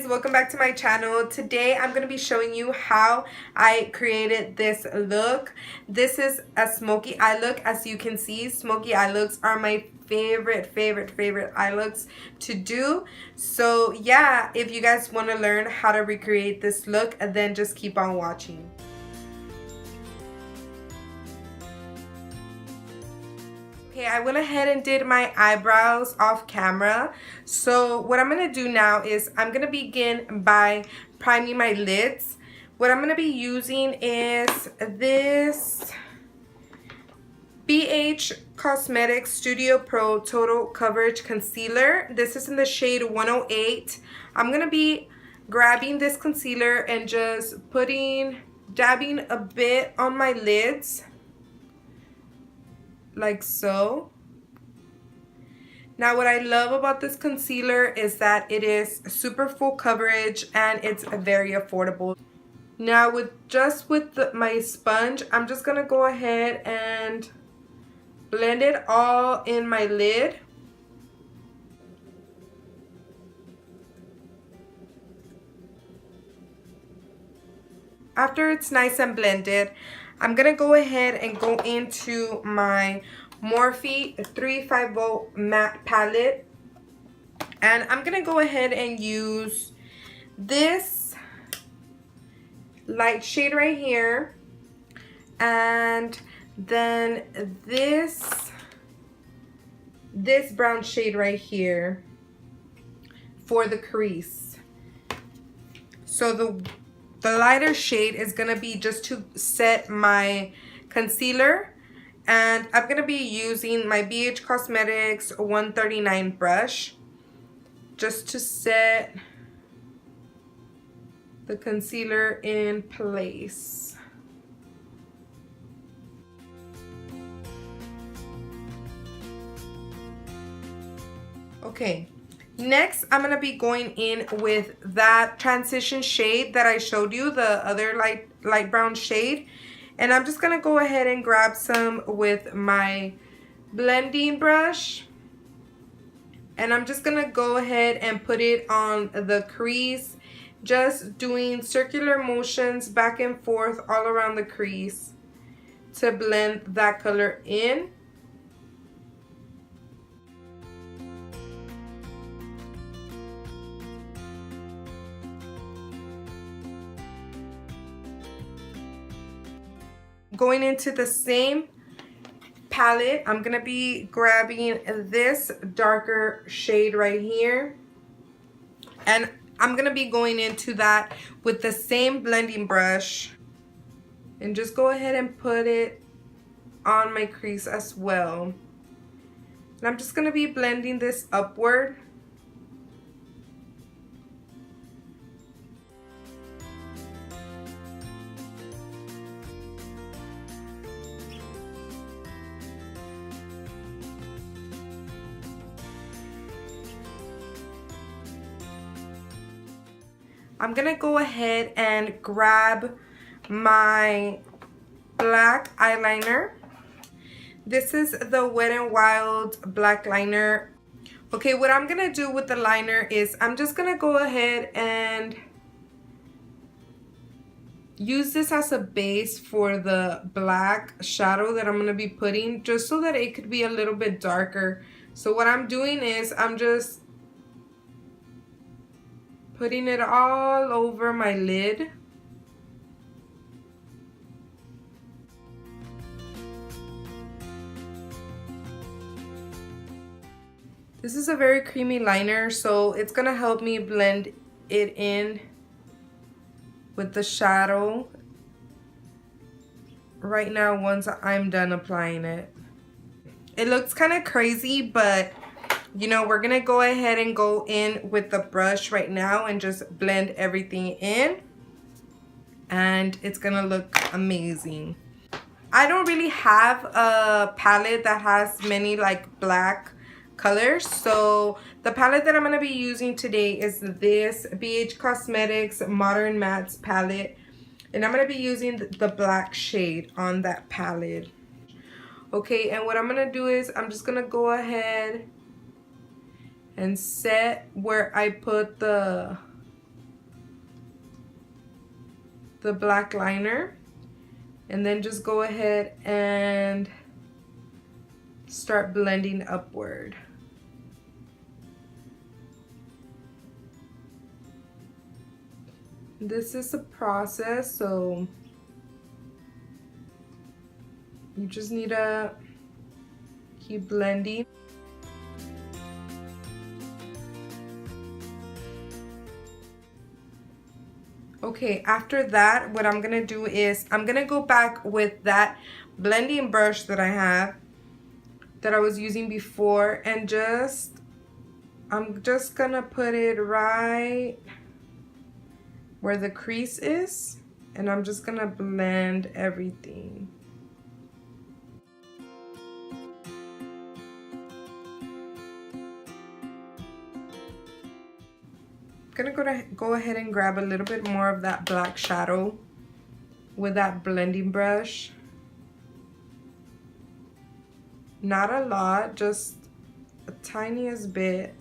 welcome back to my channel. Today I'm going to be showing you how I created this look. This is a smoky eye look. As you can see, smoky eye looks are my favorite eye looks to do. So yeah, if you guys want to learn how to recreate this look, then just keep on watching. Okay, I went ahead and did my eyebrows off camera. So what I'm going to do now is I'm going to begin by priming my lids. What I'm going to be using is this BH Cosmetics Studio Pro Total Coverage Concealer. This is in the shade 108. I'm going to be grabbing this concealer and just dabbing a bit on my lids. Like so. Now what I love about this concealer is that it is super full coverage and it's very affordable. Now with my sponge, I'm just gonna go ahead and blend it all in my lid. After it's nice and blended, I'm going to go ahead and go into my Morphe 350 matte palette. And I'm going to go ahead and use this light shade right here. And then this brown shade right here for the crease. So the lighter shade is going to be just to set my concealer, and I'm going to be using my BH Cosmetics 139 brush just to set the concealer in place. Okay. Next, I'm going to be going in with that transition shade that I showed you, the other light brown shade. And I'm just going to go ahead and grab some with my blending brush. And I'm just going to go ahead and put it on the crease, just doing circular motions back and forth all around the crease to blend that color in. Going into the same palette, I'm going to be grabbing this darker shade right here. And I'm going to be going into that with the same blending brush. And just go ahead and put it on my crease as well. And I'm just going to be blending this upward. I'm gonna go ahead and grab my black eyeliner. This is the Wet n Wild black liner. Okay, what I'm gonna do with the liner is I'm just gonna go ahead and use this as a base for the black shadow that I'm gonna be putting, just so that it could be a little bit darker. So what I'm doing is I'm just putting it all over my lid. This is a very creamy liner, so it's gonna help me blend it in with the shadow right now once I'm done applying it. It looks kind of crazy, but you know, we're gonna go ahead and go in with the brush right now and just blend everything in, and it's gonna look amazing. I don't really have a palette that has many like black colors, so the palette that I'm gonna be using today is this BH Cosmetics Modern Mattes palette, and I'm gonna be using the black shade on that palette. Okay, and what I'm gonna do is I'm just gonna go ahead and set where I put the the black liner, and then just go ahead and start blending upward. This is a process, so you just need to keep blending. Okay, after that, what I'm gonna do is I'm gonna go back with that blending brush that I have, that I was using before, and I'm just gonna put it right where the crease is, and I'm just gonna blend everything. I'm gonna go ahead and grab a little bit more of that black shadow with that blending brush. Not a lot, just a tiniest bit.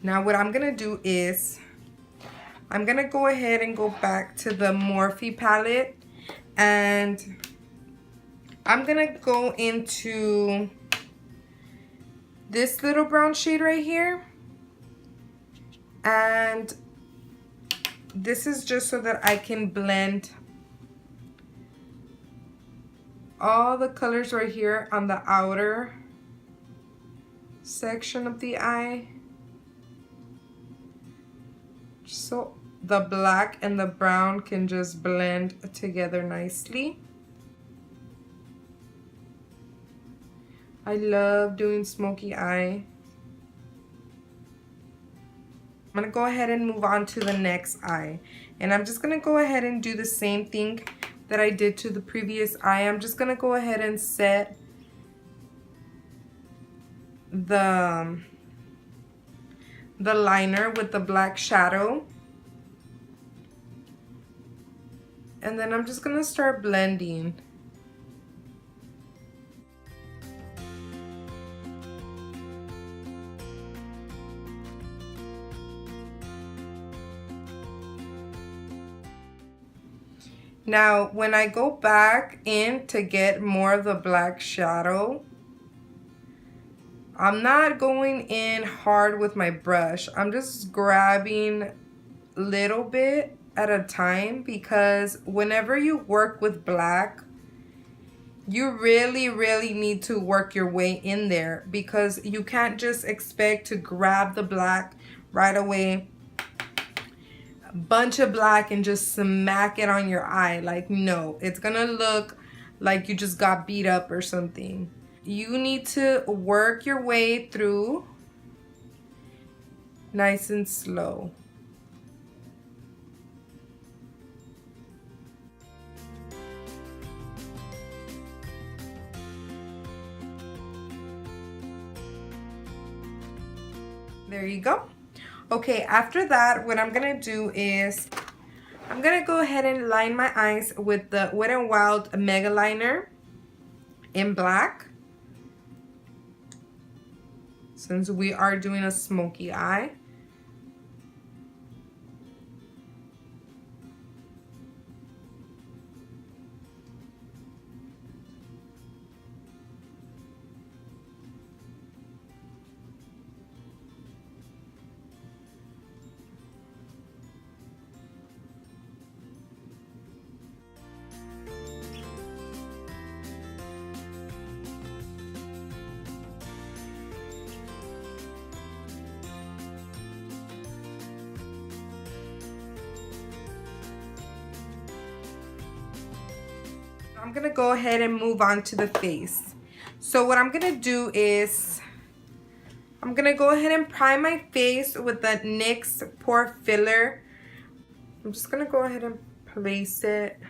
Now what I'm gonna do is I'm gonna go ahead and go back to the Morphe palette, and I'm gonna go into this little brown shade right here, and this is just so that I can blend all the colors right here on the outer section of the eye, so the black and the brown can just blend together nicely. I love doing smoky eye. I'm gonna go ahead and move on to the next eye, and I'm just gonna go ahead and do the same thing that I did to the previous eye. I'm just gonna go ahead and set the liner with the black shadow, and then I'm just gonna start blending. Now, when I go back in to get more of the black shadow, I'm not going in hard with my brush. I'm just grabbing a little bit at a time, because whenever you work with black, you really need to work your way in there, because you can't just expect to grab the black right away, bunch of black, and just smack it on your eye. Like, no, it's gonna look like you just got beat up or something. You need to work your way through nice and slow. There you go. Okay, after that, what I'm gonna do is I'm gonna go ahead and line my eyes with the Wet n Wild Mega Liner in black, since we are doing a smoky eye. I'm gonna go ahead and move on to the face. So what I'm gonna do is I'm gonna go ahead and prime my face with the NYX Pore Filler. I'm just gonna go ahead and place it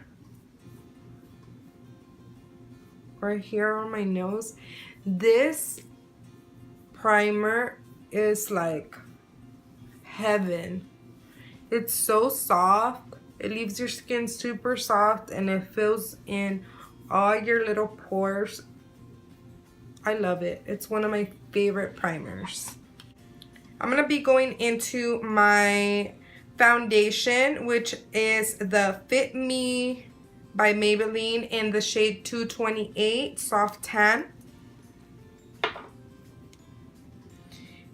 right here on my nose. This primer is like heaven. It's so soft. It leaves your skin super soft, and it fills in all your little pores. I love it. It's one of my favorite primers. I'm gonna be going into my foundation, which is the Fit Me by Maybelline in the shade 228 Soft Tan.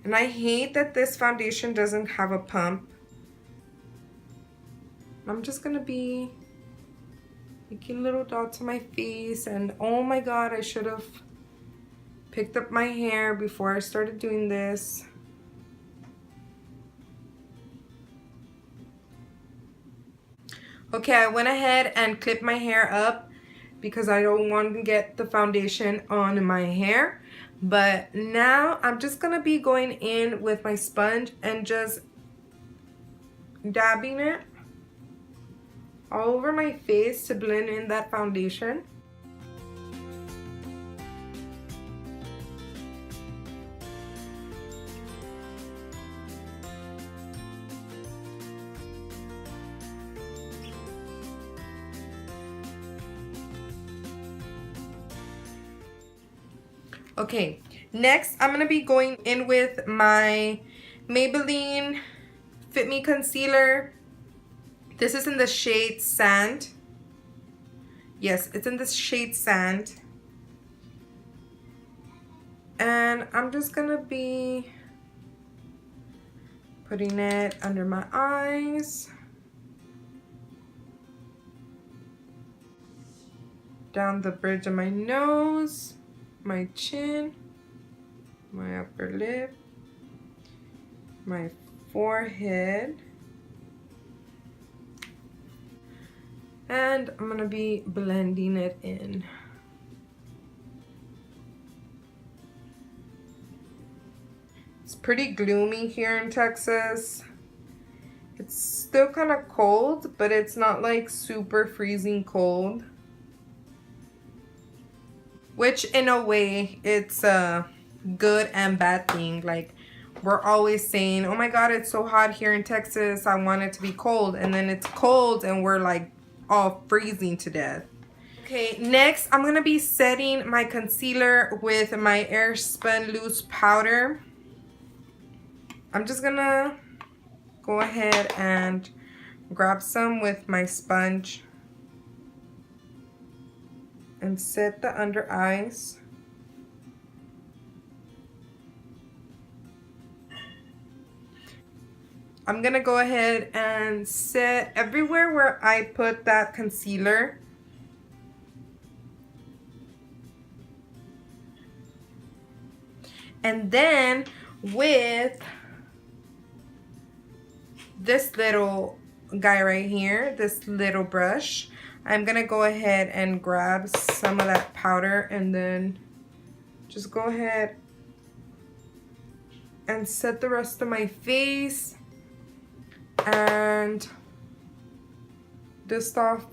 And I hate that this foundation doesn't have a pump. I'm just gonna be making little dots on my face, and oh my god, I should have picked up my hair before I started doing this. Okay, I went ahead and clipped my hair up because I don't want to get the foundation on my hair. But now I'm just gonna be going in with my sponge and just dabbing it all over my face to blend in that foundation. Okay, next I'm gonna be going in with my Maybelline Fit Me Concealer. This is in the shade Sand. Yes, it's in the shade Sand. And I'm just gonna be putting it under my eyes, down the bridge of my nose, my chin, my upper lip, my forehead, and I'm gonna be blending it in. It's pretty gloomy here in Texas. It's still kind of cold, but it's not like super freezing cold. Which in a way, it's a good and bad thing. Like, we're always saying, oh my god, it's so hot here in Texas, I want it to be cold. And then it's cold and we're like all freezing to death. Okay, next I'm gonna be setting my concealer with my Airspun Loose Powder. I'm just gonna go ahead and grab some with my sponge and set the under eyes. I'm gonna go ahead and set everywhere where I put that concealer. And then with this little guy right here, this little brush, I'm gonna go ahead and grab some of that powder and then just go ahead and set the rest of my face and dust off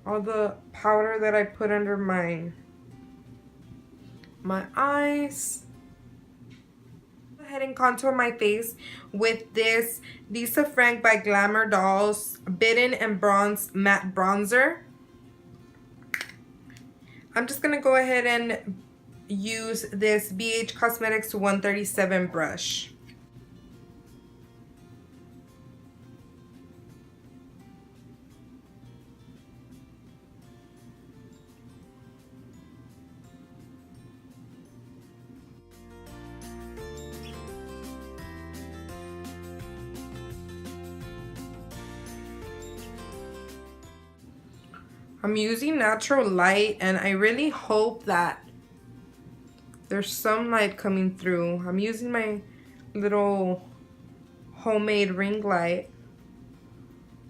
all the powder that I put under my eyes. Go ahead and contour my face with this Lisa Frank by Glamour Dolls Bitten and Bronze Matte Bronzer. I'm just gonna go ahead and use this BH Cosmetics 137 brush. I'm using natural light, and I really hope that there's some light coming through. I'm using my little homemade ring light,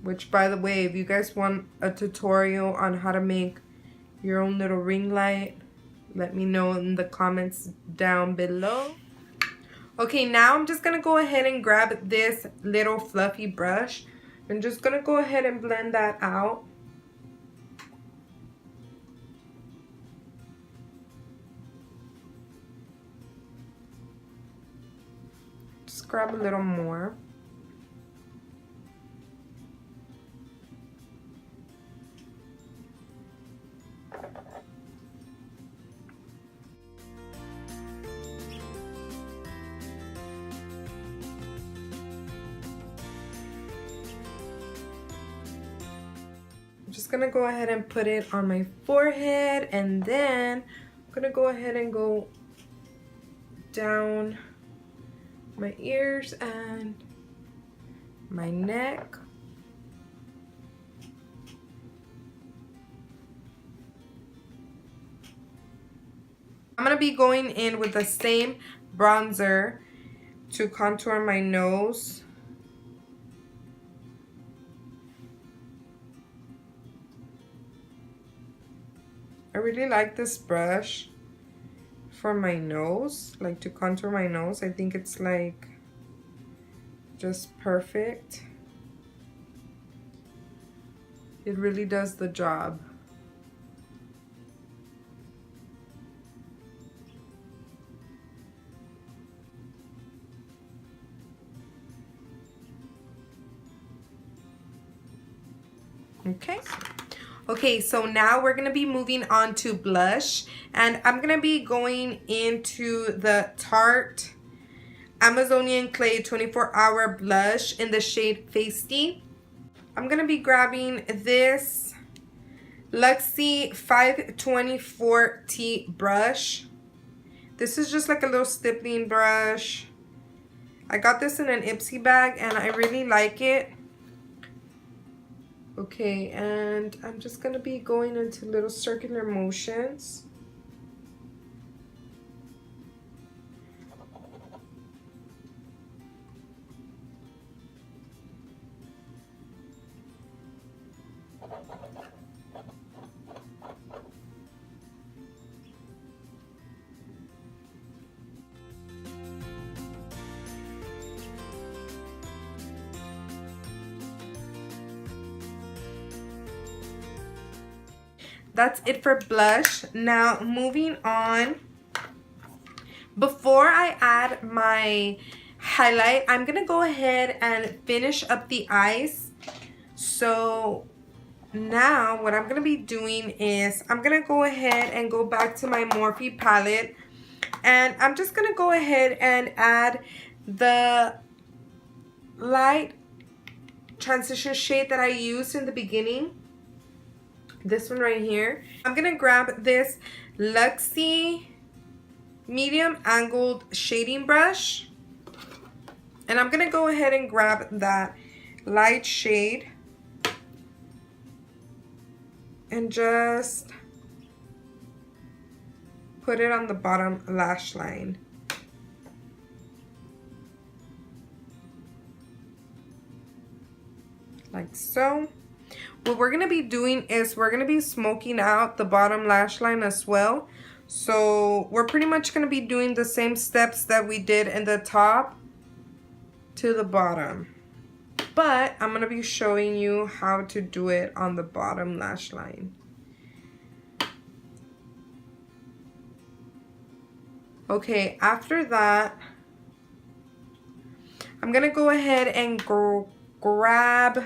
which, by the way, if you guys want a tutorial on how to make your own little ring light, let me know in the comments down below. Okay, now I'm just gonna go ahead and grab this little fluffy brush. I'm just gonna go ahead and blend that out. Just grab a little more. just gonna go ahead and put it on my forehead, and then I'm gonna go ahead and go down my ears and my neck. I'm gonna be going in with the same bronzer to contour my nose. I really like this brush for my nose, like to contour my nose. I think it's like just perfect. It really does the job. Okay, so now we're gonna be moving on to blush, and I'm gonna be going into the Tarte Amazonian Clay 24-Hour Blush in the shade Feisty. I'm gonna be grabbing this Luxie 524T brush. This is just like a little stippling brush. I got this in an Ipsy bag and I really like it. Okay, and I'm just gonna be going into little circular motions. That's it for blush. Now moving on, before I add my highlight, I'm gonna go ahead and finish up the eyes. So now what I'm gonna be doing is I'm gonna go ahead and go back to my Morphe palette, and I'm just gonna go ahead and add the light transition shade that I used in the beginning. This one right here. I'm gonna grab this Luxie medium angled shading brush, and I'm gonna go ahead and grab that light shade and just put it on the bottom lash line. Like so. What we're gonna be doing is we're gonna be smoking out the bottom lash line as well. So we're pretty much gonna be doing the same steps that we did in the top to the bottom. But I'm gonna be showing you how to do it on the bottom lash line. Okay, after that, I'm gonna go ahead and grab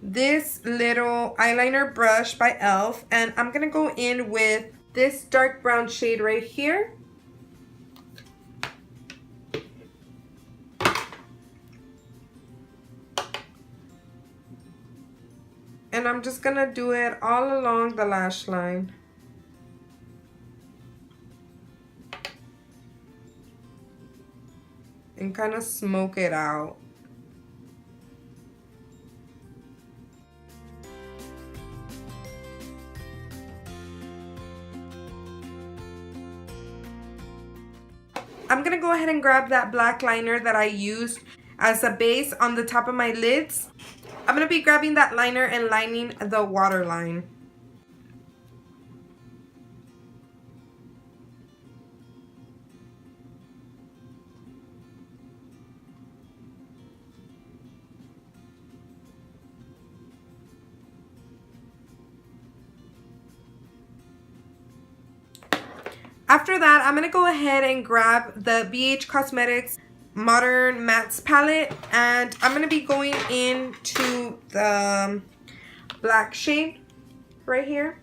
this little eyeliner brush by e.l.f. and I'm gonna go in with this dark brown shade right here. And I'm just gonna do it all along the lash line. And kind of smoke it out. I'm gonna go ahead and grab that black liner that I used as a base on the top of my lids. I'm gonna be grabbing that liner and lining the waterline. After that, I'm gonna go ahead and grab the BH Cosmetics Modern Mattes palette, and I'm gonna be going into the black shade right here.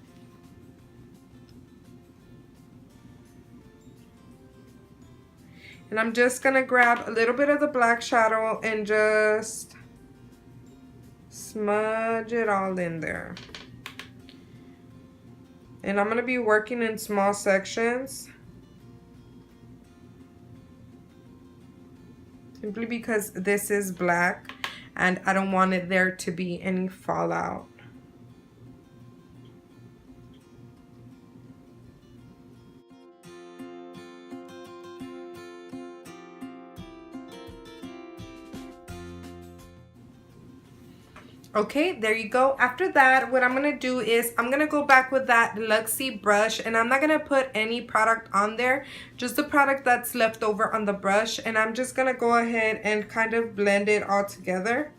And I'm just gonna grab a little bit of the black shadow and just smudge it all in there. And I'm going to be working in small sections. Simply because this is black and I don't want it there to be any fallout. Okay, there you go. After that, what I'm going to do is I'm going to go back with that Luxie brush, and I'm not going to put any product on there, just the product that's left over on the brush, and I'm just going to go ahead and kind of blend it all together.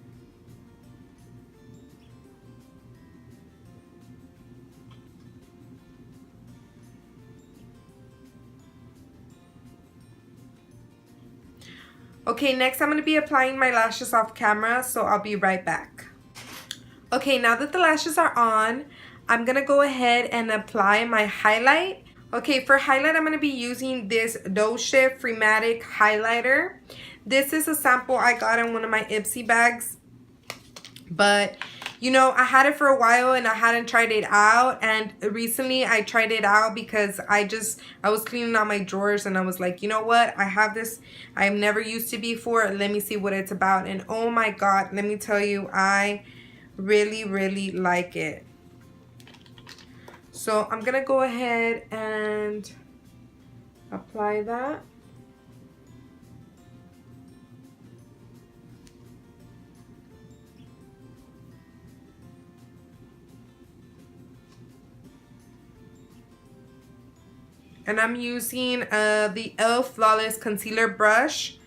Okay, next I'm going to be applying my lashes off camera, so I'll be right back. Okay, now that the lashes are on, I'm going to go ahead and apply my highlight. Okay, for highlight, I'm going to be using this Doe Shift Freematic highlighter. This is a sample I got in one of my Ipsy bags. But, you know, I had it for a while and I hadn't tried it out. And recently I tried it out because I was cleaning out my drawers and I was like, you know what? I have this I've never used it before. Let me see what it's about. And oh my God, let me tell you, I really, really like it. So I'm gonna go ahead and apply that. And I'm using the e.l.f. Flawless Concealer Brush.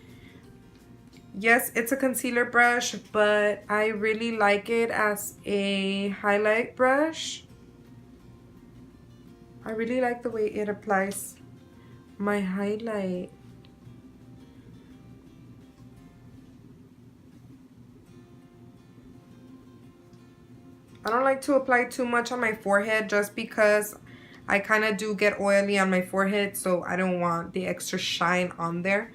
Yes, it's a concealer brush, but I really like it as a highlight brush. I really like the way it applies my highlight. I don't like to apply too much on my forehead just because I kind of do get oily on my forehead, so I don't want the extra shine on there.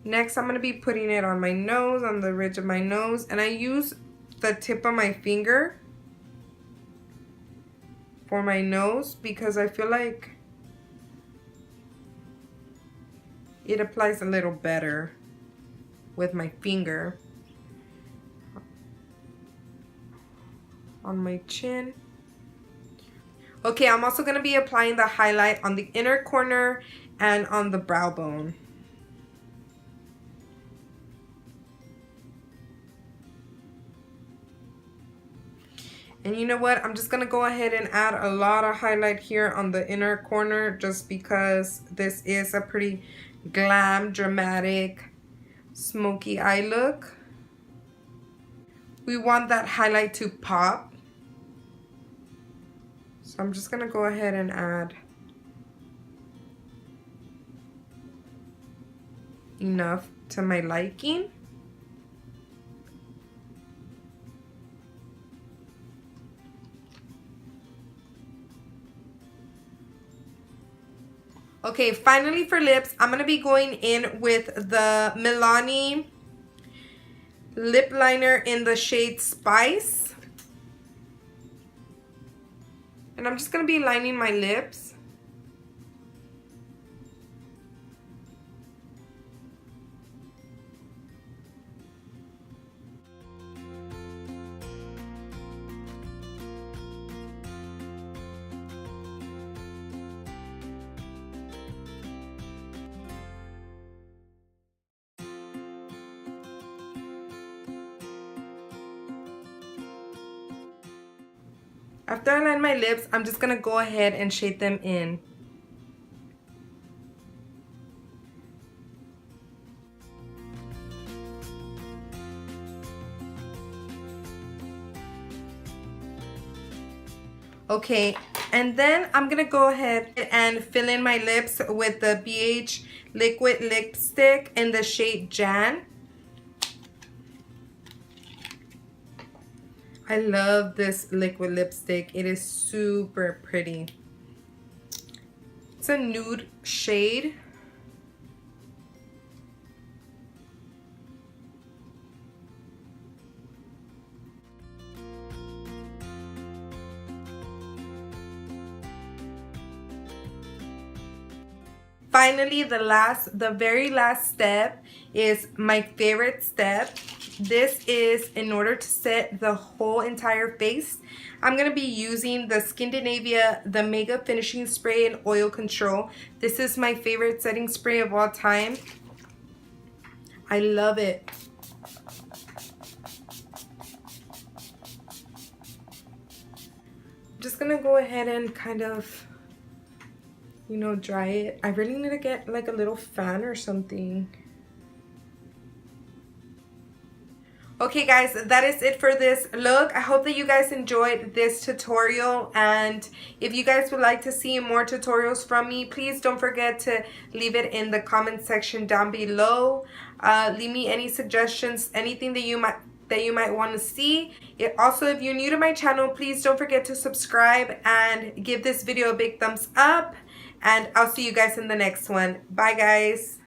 Next, I'm going to be putting it on my nose, on the ridge of my nose, and I use the tip of my finger for my nose because I feel like it applies a little better with my finger. On my chin. Okay, I'm also going to be applying the highlight on the inner corner and on the brow bone. And you know what? I'm just going to go ahead and add a lot of highlight here on the inner corner just because this is a pretty glam, dramatic, smoky eye look. We want that highlight to pop. So I'm just going to go ahead and add enough to my liking. Okay, finally for lips, I'm going to be going in with the Milani lip liner in the shade Spice. And I'm just going to be lining my lips. After I line my lips, I'm just going to go ahead and shade them in. Okay, and then I'm going to go ahead and fill in my lips with the BH Liquid Lipstick in the shade Jan. I love this liquid lipstick. It is super pretty. It's a nude shade. finally, the very last step is my favorite step. This is in order to set the whole entire face. I'm going to be using the Skindinavia, the Mega Finishing Spray and Oil Control. This is my favorite setting spray of all time. I love it. I'm just going to go ahead and kind of, you know, dry it. I really need to get like a little fan or something. Okay guys, that is it for this look. I hope that you guys enjoyed this tutorial, and if you guys would like to see more tutorials from me, please don't forget to leave it in the comment section down below. Leave me any suggestions, anything that you might want to see. Also, if you're new to my channel, please don't forget to subscribe and give this video a big thumbs up, and I'll see you guys in the next one. Bye guys.